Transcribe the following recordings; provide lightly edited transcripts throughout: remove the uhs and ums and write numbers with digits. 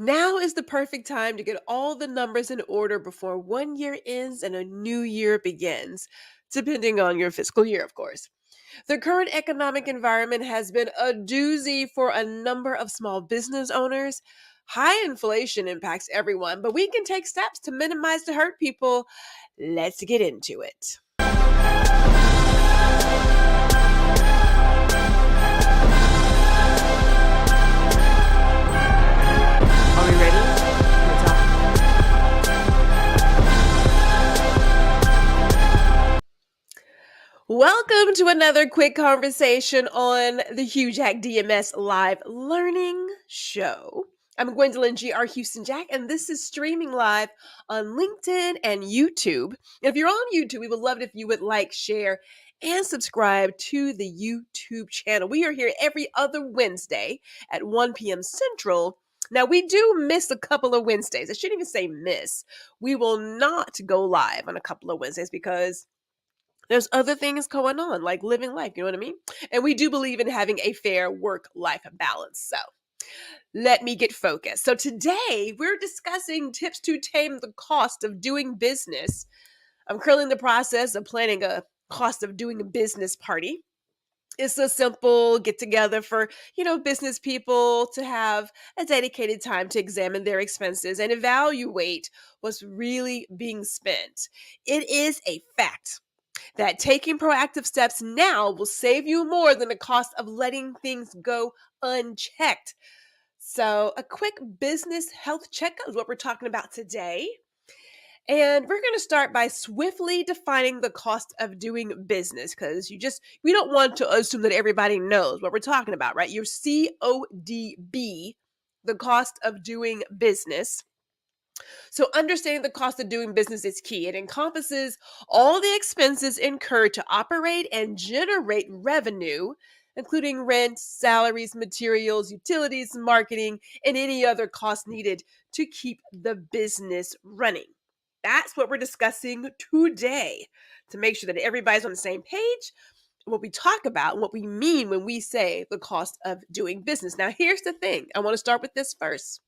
Now is the perfect time to get all the numbers in order before one year ends and a new year begins, depending on your fiscal year, of course. The current economic environment has been a doozy for a number of small business owners. High inflation impacts everyone, but we can take steps to minimize the hurt people. Let's get into it. Are we ready? Let's talk. Welcome to another quick conversation on the HouJack DMS Live Learning Show. I'm Gwendolyn G.R. Houston Jack, and this is streaming live on LinkedIn and YouTube. And if you're on YouTube, we would love it if you would like, share, and subscribe to the YouTube channel. We are here every other Wednesday at 1 p.m. Central. Now, we do miss a couple of Wednesdays. I shouldn't even say miss. We will not go live on a couple of Wednesdays because there's other things going on, like living life, you know what I mean? And we do believe in having a fair work-life balance. So let me get focused. So today we're discussing tips to tame the cost of doing business. I'm currently in the process of planning a cost of doing a business party. It's a simple get together for, business people to have a dedicated time to examine their expenses and evaluate what's really being spent. It is a fact that taking proactive steps now will save you more than the cost of letting things go unchecked. So, a quick business health checkup is what we're talking about today. And we're going to start by swiftly defining the cost of doing business because we don't want to assume that everybody knows what we're talking about, right? Your CODB, the cost of doing business. So understanding the cost of doing business is key. It encompasses all the expenses incurred to operate and generate revenue, including rent, salaries, materials, utilities, marketing, and any other costs needed to keep the business running. That's what we're discussing today to make sure that everybody's on the same page, what we talk about, and what we mean when we say the cost of doing business. Now, here's the thing. I want to start with this first.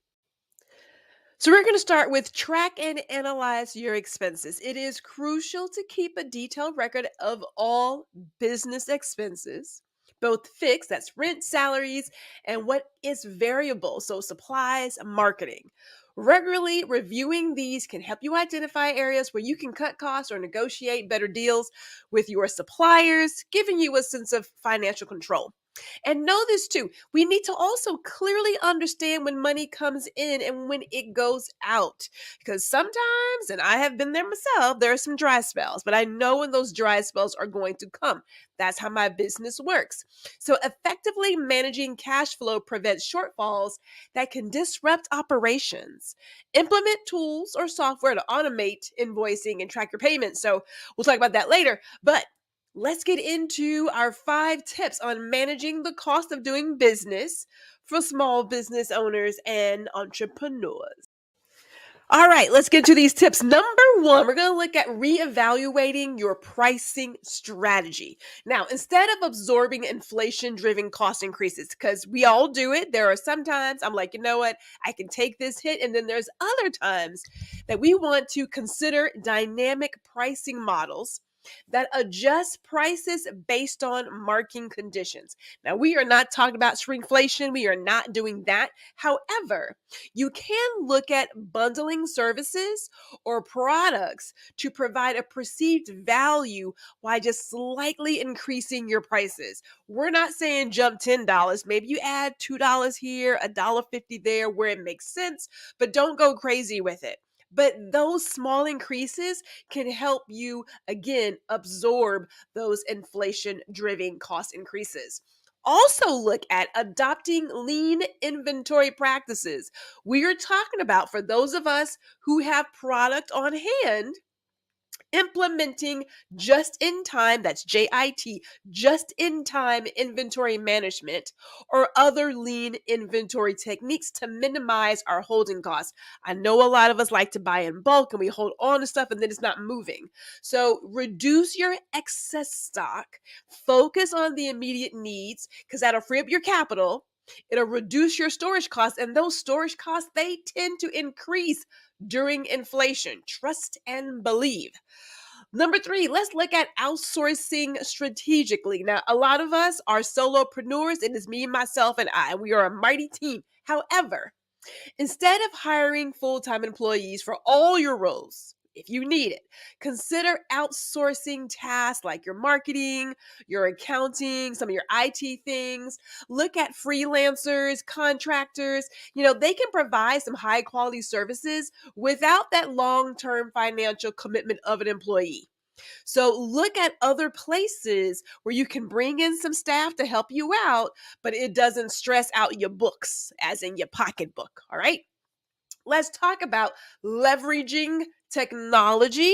So we're going to start with track and analyze your expenses. It is crucial to keep a detailed record of all business expenses, both fixed, that's rent, salaries, and what is variable, so supplies, marketing. Regularly reviewing these can help you identify areas where you can cut costs or negotiate better deals with your suppliers, giving you a sense of financial control. And know this too, we need to also clearly understand when money comes in and when it goes out. Because sometimes, and I have been there myself, there are some dry spells, but I know when those dry spells are going to come. That's how my business works. So effectively managing cash flow prevents shortfalls that can disrupt operations. Implement tools or software to automate invoicing and track your payments. So we'll talk about that later. But let's get into our 5 tips on managing the cost of doing business for small business owners and entrepreneurs. All right, let's get to these tips. Number 1, we're going to look at reevaluating your pricing strategy. Now, instead of absorbing inflation-driven cost increases, because we all do it, there are some times I'm like, you know what, I can take this hit, and then there's other times that we want to consider dynamic pricing models that adjust prices based on market conditions. Now, we are not talking about shrinkflation. We are not doing that. However, you can look at bundling services or products to provide a perceived value while just slightly increasing your prices. We're not saying jump $10. Maybe you add $2 here, $1.50 there where it makes sense, but don't go crazy with it. But those small increases can help you, again, absorb those inflation-driven cost increases. Also look at adopting lean inventory practices. We are talking about, for those of us who have product on hand, implementing just in time, that's JIT, just in time inventory management, or other lean inventory techniques to minimize our holding costs. I know a lot of us like to buy in bulk and we hold on to stuff and then it's not moving. So reduce your excess stock, focus on the immediate needs because that'll free up your capital. It'll reduce your storage costs, and those storage costs, they tend to increase during inflation. Trust and believe. Number three, let's look at outsourcing strategically. Now, a lot of us are solopreneurs. It is me, myself, and I. We are a mighty team. However, instead of hiring full time employees for all your roles, if you need it, consider outsourcing tasks like your marketing, your accounting, some of your IT things. Look at freelancers, contractors. They can provide some high quality services without that long term financial commitment of an employee. So look at other places where you can bring in some staff to help you out, but it doesn't stress out your books, as in your pocketbook. All right. Let's talk about leveraging technology.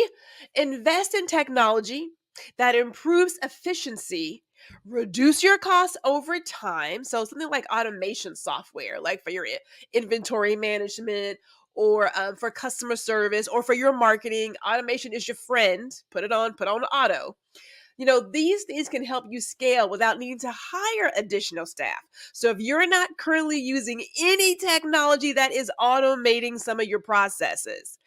Invest in technology that improves efficiency, reduce your costs over time. So something like automation software, like for your inventory management or for customer service or for your marketing. Automation is your friend. Put on auto. These things can help you scale without needing to hire additional staff. So if you're not currently using any technology that is automating some of your processes,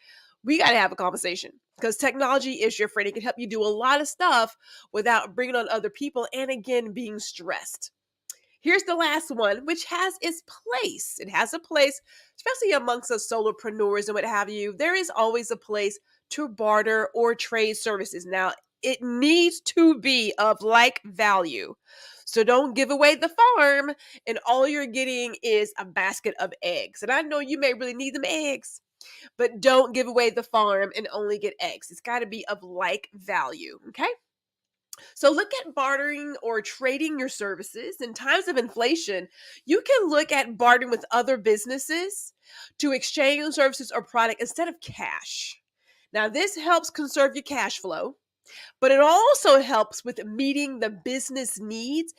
we got to have a conversation, because technology is your friend. It can help you do a lot of stuff without bringing on other people and, again, being stressed. Here's the last one, which has its place. It has a place, especially amongst us solopreneurs and what have you. There is always a place to barter or trade services. Now, it needs to be of like value. So don't give away the farm and all you're getting is a basket of eggs. And I know you may really need them eggs, but don't give away the farm and only get eggs. It's got to be of like value. Okay. So look at bartering or trading your services. In times of inflation, you can look at bartering with other businesses to exchange services or product instead of cash. Now, this helps conserve your cash flow, but it also helps with meeting the business needs.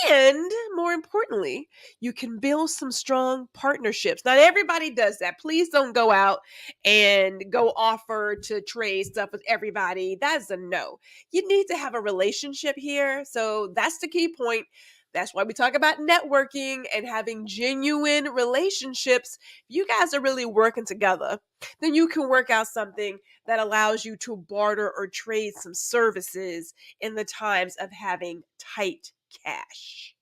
And more importantly, you can build some strong partnerships. Not everybody does that. Please don't go out and go offer to trade stuff with everybody. That's a no. You need to have a relationship here. So that's the key point. That's why we talk about networking and having genuine relationships. If you guys are really working together, then you can work out something that allows you to barter or trade some services in the times of having tight cash.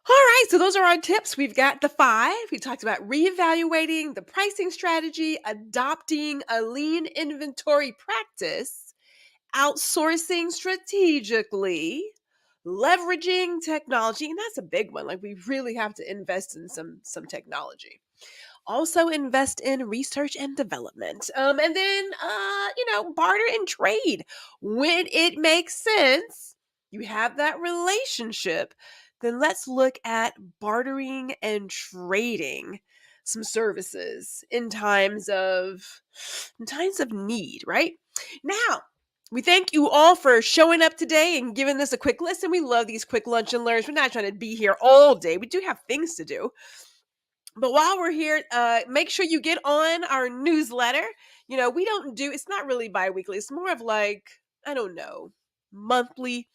All right, so those are our tips. We've got the five. We talked about reevaluating, the pricing strategy, adopting a lean inventory practice, outsourcing strategically, leveraging technology, and that's a big one. Like, we really have to invest in some technology. Also invest in research and development. And then barter and trade when it makes sense. You have that relationship, then let's look at bartering and trading some services in times of need, right? Now, we thank you all for showing up today and giving this a quick listen. We love these quick lunch and learns. We're not trying to be here all day. We do have things to do. But while we're here, make sure you get on our newsletter. We don't do, it's not really bi-weekly. It's more of like, I don't know, monthly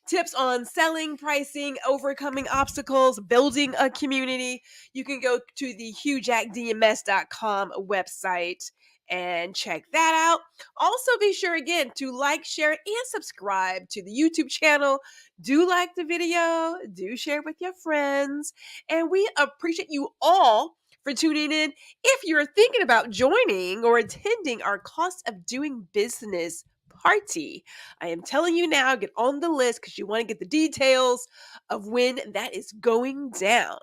tips on selling, pricing, overcoming obstacles, building a community. You can go to the HouJackDMS.com website and check that out. Also, be sure again to like, share, and subscribe to the YouTube channel. Do like the video, do share with your friends, and we appreciate you all for tuning in. If you're thinking about joining or attending our cost of doing business party, I am telling you now, get on the list because you want to get the details of when that is going down.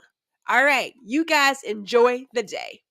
All right, you guys enjoy the day.